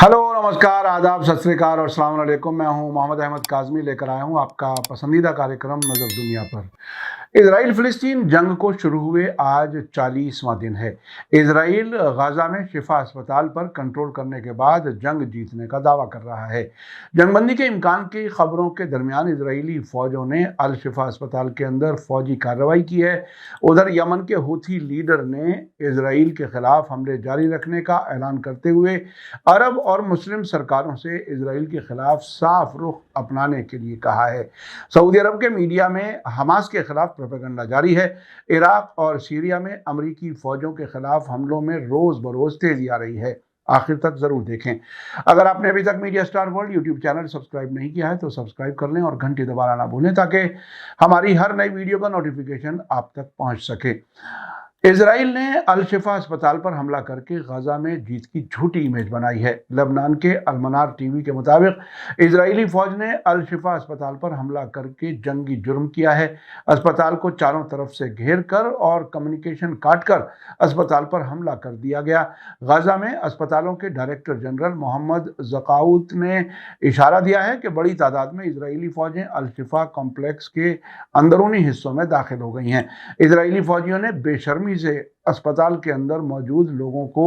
Hello, नमस्कार, आदाब, सत श्री अकाल और अस्सलाम वालेकुम। मैं हूं मोहम्मद अहमद काज़मी, लेकर आया हूं आपका पसंदीदा कार्यक्रम नज़र दुनिया पर। इजराइल फ़िलिस्तीन जंग को शुरू हुए आज 40वां दिन है। इजराइल गाज़ा में शिफा अस्पताल पर कंट्रोल करने के बाद जंग जीतने का दावा कर रहा है। जंगबंदी के इम्कान की खबरों के दरमियान इजरायली फ़ौजों ने अल शिफा अस्पताल के अंदर फ़ौजी कार्रवाई की है। उधर यमन के हूथी लीडर ने इजराइल के खिलाफ हमले जारी रखने का ऐलान करते हुए अरब और मुस्लिम सरकारों से इजराइल के खिलाफ साफ रुख अपनाने के लिए कहा है। सऊदी अरब के मीडिया में हमास के खिलाफ प्रोपेगेंडा जारी है। इराक और सीरिया में अमरीकी फौजों के खिलाफ हमलों में रोज बरोज तेजी आ रही है। आखिर तक जरूर देखें। अगर आपने अभी तक media star world YouTube channel subscribe नहीं किया है तो सब्सक्राइब कर लें और घंटी दबाना ना भूलें ताकि हमारी हर नई वीडियो का नोटिफिकेशन आप तक पहुंच सके। इजराइल ने अल शिफा अस्पताल पर हमला करके गाजा में जीत की झूठी इमेज बनाई है। लेबनान के अलमनार टीवी के मुताबिक इजरायली फौज ने अल शिफा अस्पताल पर हमला करके जंगी जुर्म किया है। अस्पताल को चारों तरफ से घेर कर और कम्युनिकेशन काट कर अस्पताल पर हमला कर दिया गया। गाजा में अस्पतालों के डायरेक्टर जनरल मोहम्मद ज़काउत ने इशारा दिया है कि बड़ी तादाद में इजरायली फौजें अल शिफा कॉम्प्लेक्स के अंदरूनी हिस्सों में दाखिल हो गई हैं। इजरायली फौजियों ने बेशर्मी से अस्पताल के अंदर मौजूद लोगों को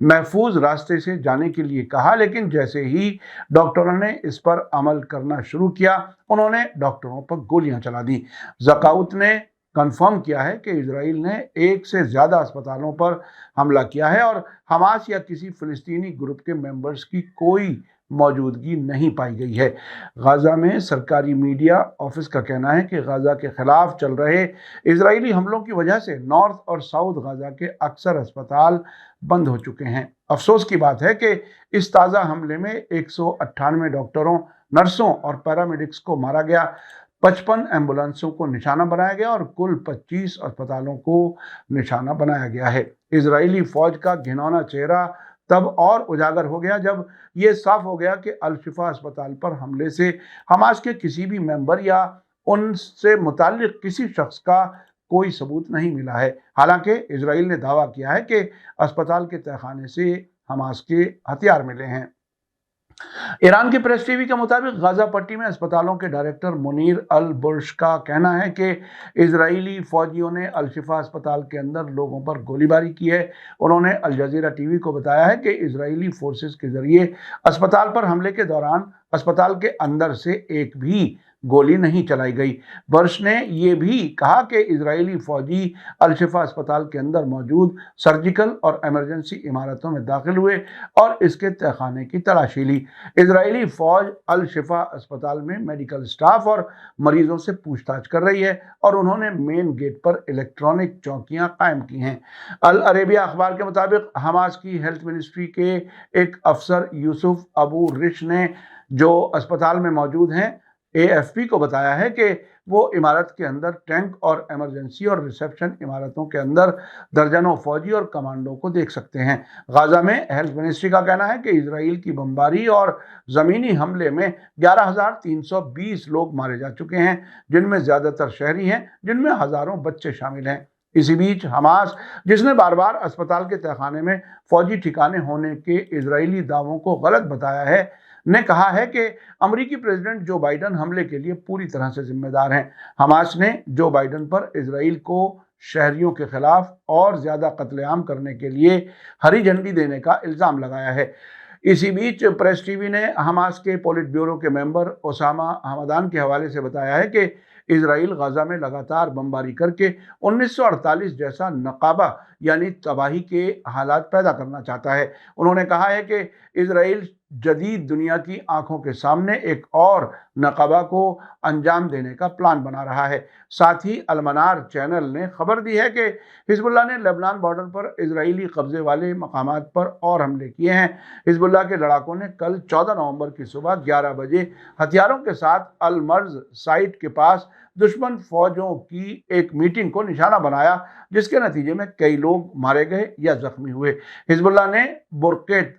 महफूज रास्ते से जाने के लिए कहा, लेकिन जैसे ही डॉक्टरों ने इस पर अमल करना शुरू किया उन्होंने डॉक्टरों पर गोलियां चला दी। ज़काउत ने कंफर्म किया है कि इजराइल ने एक से ज्यादा अस्पतालों पर हमला किया है और हमास या किसी फिलिस्तीनी ग्रुप के मेंबर्स की कोई मौजूदगी नहीं पाई गई है। गाजा में सरकारी मीडिया ऑफिस का कहना है कि गाजा के खिलाफ चल रहे इजरायली हमलों की वजह से नॉर्थ और साउथ गाजा के अक्सर अस्पताल बंद हो चुके हैं। अफसोस की बात है कि इस ताज़ा हमले में 198 डॉक्टरों, नर्सों और पैरामेडिक्स को मारा गया, 55 एम्बुलेंसों को निशाना बनाया गया और कुल 25 अस्पतालों को निशाना बनाया गया है। इजरायली फौज का घिनौना चेहरा तब और उजागर हो गया जब ये साफ हो गया कि अल शिफा अस्पताल पर हमले से हमास के किसी भी मेंबर या उनसे मुताल्लिक किसी शख्स का कोई सबूत नहीं मिला है। हालांकि इजराइल ने दावा किया है कि अस्पताल के तहखाने से हमास के हथियार मिले हैं। ईरान की प्रेस टीवी के मुताबिक गाजा पट्टी में अस्पतालों के डायरेक्टर मुनीर अल बुर्श का कहना है कि इजरायली फौजियों ने अल शिफा अस्पताल के अंदर लोगों पर गोलीबारी की है। उन्होंने अल जजीरा टीवी को बताया है कि इजरायली फोर्सेस के जरिए अस्पताल पर हमले के दौरान अस्पताल के अंदर से एक भी गोली नहीं चलाई गई। बर्श ने यह भी कहा कि इजरायली फौजी अल शिफा अस्पताल के अंदर मौजूद सर्जिकल और इमरजेंसी इमारतों में दाखिल हुए और इसके तहखाने की तलाशी ली। इजरायली फौज अल शिफा अस्पताल में मेडिकल स्टाफ और मरीजों से पूछताछ कर रही है और उन्होंने मेन गेट पर इलेक्ट्रॉनिक चौकियां कायम की हैं। अल अरेबिया अखबार के मुताबिक हमास की हेल्थ मिनिस्ट्री के एक अफसर यूसुफ अबू रिश ने, जो अस्पताल में मौजूद हैं, एएफपी को बताया है कि वो इमारत के अंदर टैंक और इमरजेंसी और रिसेप्शन इमारतों के अंदर दर्जनों फौजी और कमांडो को देख सकते हैं। गाजा में हेल्थ मिनिस्ट्री का कहना है कि इजराइल की बमबारी और ज़मीनी हमले में 11,320 लोग मारे जा चुके हैं, जिनमें ज़्यादातर शहरी हैं, जिनमें हज़ारों बच्चे शामिल हैं। इसी बीच हमास, जिसने बार बार अस्पताल के तहखाने में फौजी ठिकाने होने के इजरायली दावों को गलत बताया है, ने कहा है कि अमेरिकी प्रेसिडेंट जो बाइडन हमले के लिए पूरी तरह से जिम्मेदार हैं। हमास ने जो बाइडन पर इजराइल को शहरियों के खिलाफ और ज्यादा कत्लेआम करने के लिए हरी झंडी देने का इल्जाम लगाया है। इसी बीच प्रेस टीवी ने हमास के पोलिट ब्यूरो के मेंबर ओसामा हमदान के हवाले से बताया है कि इजराइल गाजा में लगातार बमबारी करके 1948 जैसा नकाबा यानी तबाही के हालात पैदा करना चाहता है। उन्होंने कहा है कि इजराइल जदीद दुनिया की आंखों के सामने एक और नकाबा को अंजाम देने का प्लान बना रहा है। साथ ही अलमनार चैनल ने खबर दी है कि हिजबुल्लाह ने लेबनान बॉर्डर पर इजरायली कब्जे वाले मकामात पर और हमले किए हैं। हिजबुल्लाह के लड़ाकों ने कल 14 नवंबर की सुबह 11 बजे हथियारों के साथ अल मर्ज साइट के पास दुश्मन फौजों की एक मीटिंग को निशाना बनाया, जिसके नतीजे में कई लोग मारे गए या जख्मी हुए। हिजबुल्लाह ने बुरकेट,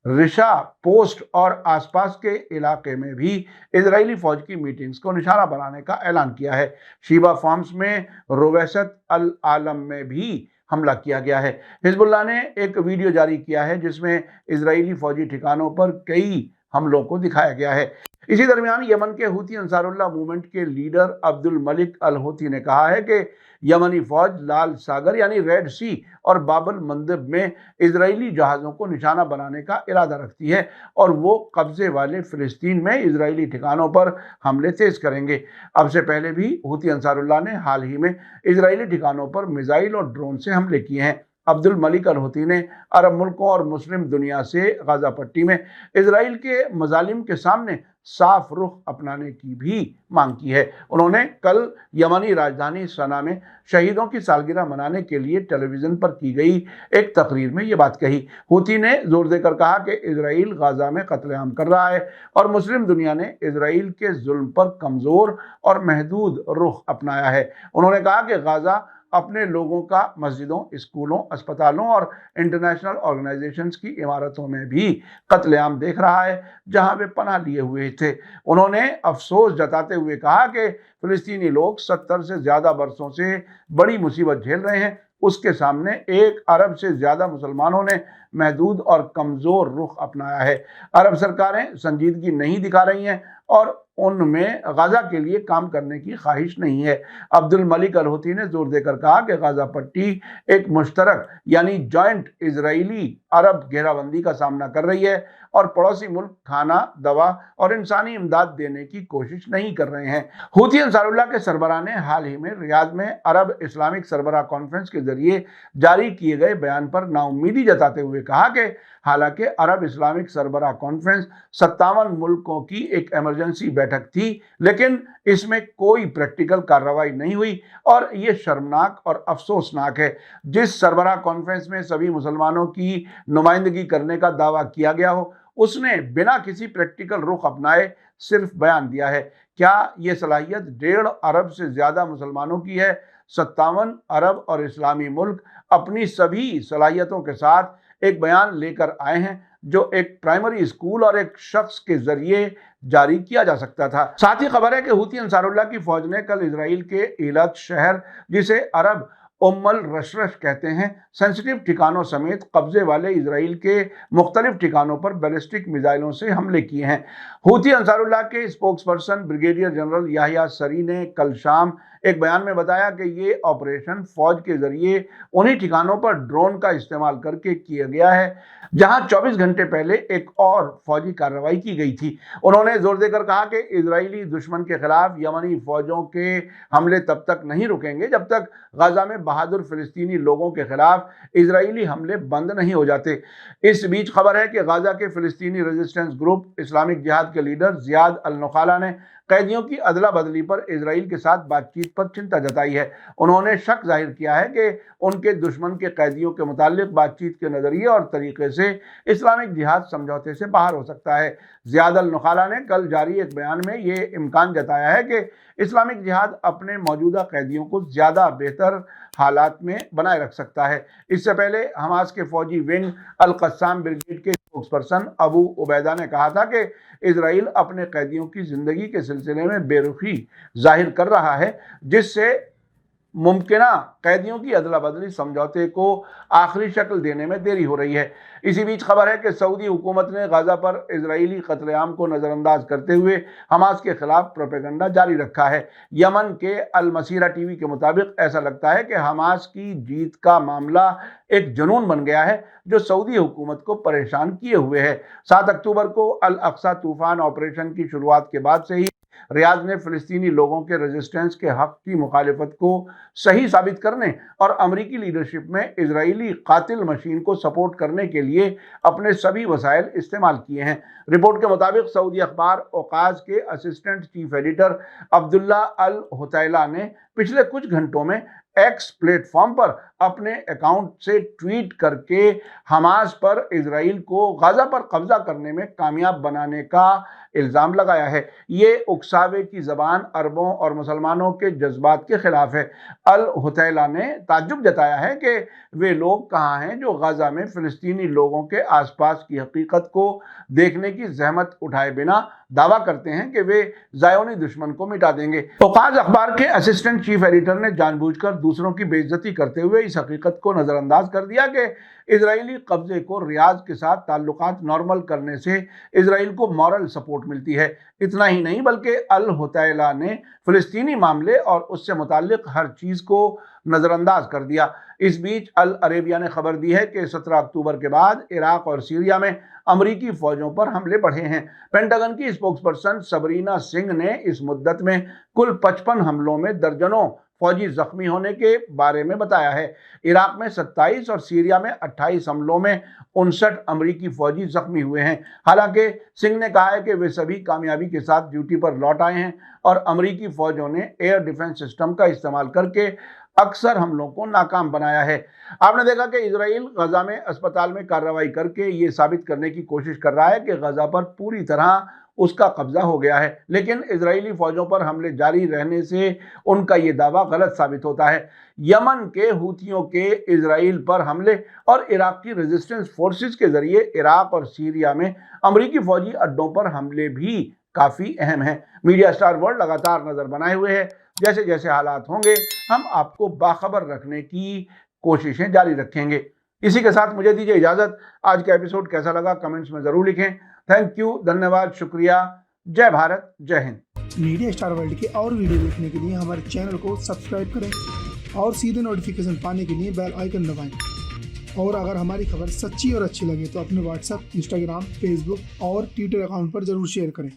रिशा पोस्ट और आसपास के इलाके में भी इजरायली फौज की मीटिंग्स को निशाना बनाने का ऐलान किया है। शीबा फार्म्स में रुवैसत अल आलम में भी हमला किया गया है। हिजबुल्लाह ने एक वीडियो जारी किया है जिसमें इजरायली फौजी ठिकानों पर कई हमलों को दिखाया गया है। इसी दरमियान यमन के हूती अंसारुल्लाह मूवमेंट के leader Abdul Malik al Houthi ने कहा है कि यमनी फौज लाल सागर यानी रेड सी और बाबल मंदब में इजरायली जहाज़ों को निशाना बनाने का इरादा रखती है और वो कब्जे वाले फिलिस्तीन में इजरायली ठिकानों पर हमले तेज करेंगे। अब से पहले भी हूती अंसारुल्लाह ने हाल ही में इजरायली ठिकानों पर मिसाइल और ड्रोन से हमले किए हैं। अब्दुल मलिक अल हूती ने अरब मुल्कों और मुस्लिम दुनिया से गाजा पट्टी में इजराइल के मजालिम के सामने साफ रुख अपनाने की भी मांग की है। उन्होंने कल यमनी राजधानी सना में शहीदों की सालगिरह मनाने के लिए टेलीविजन पर की गई एक तकरीर में ये बात कही। हूती ने जोर देकर कहा कि इजराइल गाजा में कत्लेआम कर रहा है और मुस्लिम दुनिया ने इजराइल के जुल्म पर कमजोर और महदूद रुख अपनाया है। उन्होंने कहा कि गाजा अपने लोगों का मस्जिदों, स्कूलों, अस्पतालों और इंटरनेशनल ऑर्गेनाइजेशंस की इमारतों में भी कत्लेआम देख रहा है जहां वे पनाह लिए हुए थे। उन्होंने अफसोस जताते हुए कहा कि फिलिस्तीनी लोग 70 से ज्यादा बरसों से बड़ी मुसीबत झेल रहे हैं। उसके सामने 1 अरब से ज्यादा मुसलमानों ने महदूद और कमजोर रुख अपनाया है। अरब सरकारें संजीदगी नहीं दिखा रही हैं और उनमें गाजा के लिए काम करने की ख्वाहिश नहीं है। अब्दुल मलिक अल हूती ने जोर देकर कहा कि गाजा पट्टी एक मुश्तरक यानी जॉइंट इजरायली अरब घेराबंदी का सामना कर रही है और पड़ोसी मुल्क खाना, दवा और इंसानी इमदाद देने की कोशिश नहीं कर रहे हैं। हूती अंसारुल्लाह के सरबराह ने हाल ही में रियाद में अरब इस्लामिक सरबराह कॉन्फ्रेंस के जरिए जारी किए गए बयान पर नाउम्मीदी जताते हुए कहा कि हालांकि अरब इस्लामिक सरबराह कॉन्फ्रेंस 57 मुल्कों की एक इमरजेंसी बैठक थी, लेकिन इसमें कोई प्रैक्टिकल कार्रवाई नहीं हुई और ये शर्मनाक और अफसोसनाक है। जिस सरबराह कॉन्फ्रेंस में सभी मुसलमानों की नुमाइंदगी करने का दावा किया गया हो, उसने बिना किसी प्रैक्टिकल रुख अपनाए सिर्फ बयान दिया है। क्या ये सलाहियत 1.5 अरब से ज्यादा मुसलमानों की है? 57 अरब और इस्लामी मुल्क अपनी सभी सलाहियतों के साथ एक बयान लेकर आए हैं जो एक प्राइमरी स्कूल और एक शख्स के जरिए जारी किया जा सकता था। साथ ही खबर है कि हूती अंसारुल्लाह की फौज ने कल इजराइल के इलाक शहर, जिसे अरब उम्मल रशरश कहते हैं, सेंसिटिव ठिकानों समेत कब्जे वाले इजराइल के मुख्तलिफ ठिकानों पर बैलिस्टिक मिसाइलों से हमले किए हैं। हूती अंसारुल्लाह के spokesperson brigadier general Yahya Saree ने कल शाम एक बयान में बताया कि ये ऑपरेशन फौज के जरिए उन्हीं ठिकानों पर ड्रोन का इस्तेमाल करके किया गया है जहां 24 घंटे पहले एक और फौजी कार्रवाई की गई थी। उन्होंने जोर देकर कहा कि इजरायली दुश्मन के खिलाफ यमनी फौजों के हमले तब तक नहीं रुकेंगे जब तक गाजा में बहादुर फिलिस्तीनी लोगों के खिलाफ इजरायली हमले बंद नहीं हो जाते। इस बीच खबर है कि गाजा के फिलिस्तीनी रेजिस्टेंस ग्रुप इस्लामिक जिहाद के लीडर जियाद अल नखाला ने कैदियों की अदला बदली पर इजराइल के साथ बातचीत पर चिंता जताई है। उन्होंने शक जाहिर किया है कि उनके दुश्मन के कैदियों के मुतालिक बातचीत के नजरिए और तरीके से इस्लामिक जिहाद समझौते से बाहर हो सकता है। जियाद अल नखाला ने कल जारी एक बयान में ये इम्कान जताया है कि इस्लामिक जिहाद अपने मौजूदा कैदियों को ज्यादा बेहतर हालात में बनाए रख सकता है। इससे पहले हमास के फौजी विंग अल कस्साम ब्रिगेड के स्पोक्सपर्सन अबू उबैदा ने कहा था कि इजराइल अपने कैदियों की जिंदगी के सिलसिले में बेरुखी जाहिर कर रहा है, जिससे मुमकिना कैदियों की अदला बदली समझौते को आखिरी शक्ल देने में देरी हो रही है। इसी बीच खबर है कि सऊदी हुकूमत ने गाजा पर इजरायली कत्लेआम को नज़रअंदाज करते हुए हमास के खिलाफ प्रोपेगेंडा जारी रखा है। यमन के अल मसीरा टीवी के मुताबिक ऐसा लगता है कि हमास की जीत का मामला एक जुनून बन गया है जो सऊदी हुकूमत को परेशान किए हुए है। 7 अक्टूबर को अल अक्सा तूफान ऑपरेशन की शुरुआत के बाद से ही रियाद ने फिलिस्तीनी लोगों के रेजिस्टेंस के हक की मुखालिफत को सही साबित करने और अमरीकी लीडरशिप में इजरायली कातिल मशीन को सपोर्ट करने के लिए अपने सभी वसाइल इस्तेमाल किए हैं। रिपोर्ट के मुताबिक सऊदी अखबार औकाज के असिस्टेंट चीफ एडिटर अब्दुल्ला अल हुतैला ने पिछले कुछ घंटों में एक्स प्लेटफॉर्म पर अपने अकाउंट से ट्वीट करके हमास पर इजराइल को गाजा पर कब्जा करने में कामयाब बनाने का इल्ज़ाम लगाया है। ये उकसावे की ज़बान अरबों और मुसलमानों के जज्बात के खिलाफ है। अल हुतैला ने ताज्जुब जताया है कि वे लोग कहाँ हैं जो गाजा में फिलिस्तीनी लोगों के आसपास की हकीकत को देखने की जहमत उठाए बिना दावा करते हैं कि वे ज़ायोनी दुश्मन को मिटा देंगे। औकाज अखबार के असिस्टेंट चीफ एडिटर ने जानबूझकर दूसरों की बेइज्जती करते हुए इस हकीकत को नज़रअंदाज कर दिया कि इजरायली कब्जे को रियाद के साथ ताल्लुकात नॉर्मल करने से इजराइल को मॉरल सपोर्ट मिलती है। इतना ही नहीं बल्कि अल हुतैला ने फ़िलिस्तीनी मामले और उससे मुताल्लिक हर चीज़ को नज़रअंदाज कर दिया। इस बीच अल अरेबिया ने खबर दी है कि 17 अक्टूबर के बाद इराक और सीरिया में अमरीकी फ़ौजों पर हमले बढ़े हैं। पेंटागन की स्पोक्सपर्सन सबरीना सिंह ने इस मुद्दत में कुल 55 हमलों में दर्जनों फौजी जख्मी होने के बारे में बताया है। इराक में 27 और सीरिया में 28 हमलों में 59 अमरीकी फौजी जख्मी हुए हैं। हालांकि सिंह ने कहा है कि वे सभी कामयाबी के साथ ड्यूटी पर लौट आए हैं और अमरीकी फौजों ने एयर डिफेंस सिस्टम का इस्तेमाल करके अक्सर हमलों को नाकाम बनाया है। आपने देखा कि इजराइल गजा में अस्पताल में कार्रवाई करके ये साबित करने की कोशिश कर रहा है कि गजा पर पूरी तरह उसका कब्जा हो गया है, लेकिन इजरायली फौजों पर हमले जारी रहने से उनका ये दावा गलत साबित होता है। यमन के हूथियों के इजराइल पर हमले और इराक की रेजिस्टेंस फोर्सेस के जरिए इराक और सीरिया में अमरीकी फौजी अड्डों पर हमले भी काफ़ी अहम हैं। मीडिया स्टार वर्ल्ड लगातार नज़र बनाए हुए है। जैसे जैसे हालात होंगे हम आपको बाखबर रखने की कोशिशें जारी रखेंगे। इसी के साथ मुझे दीजिए इजाज़त। आज का एपिसोड कैसा लगा कमेंट्स में ज़रूर लिखें। थैंक यू, धन्यवाद, शुक्रिया। जय भारत, जय हिंद। मीडिया स्टार वर्ल्ड के और वीडियो देखने के लिए हमारे चैनल को सब्सक्राइब करें और सीधे नोटिफिकेशन पाने के लिए बेल आइकन दबाएं। और अगर हमारी खबर सच्ची और अच्छी लगे तो अपने व्हाट्सएप, इंस्टाग्राम, फेसबुक और ट्विटर अकाउंट पर जरूर शेयर करें।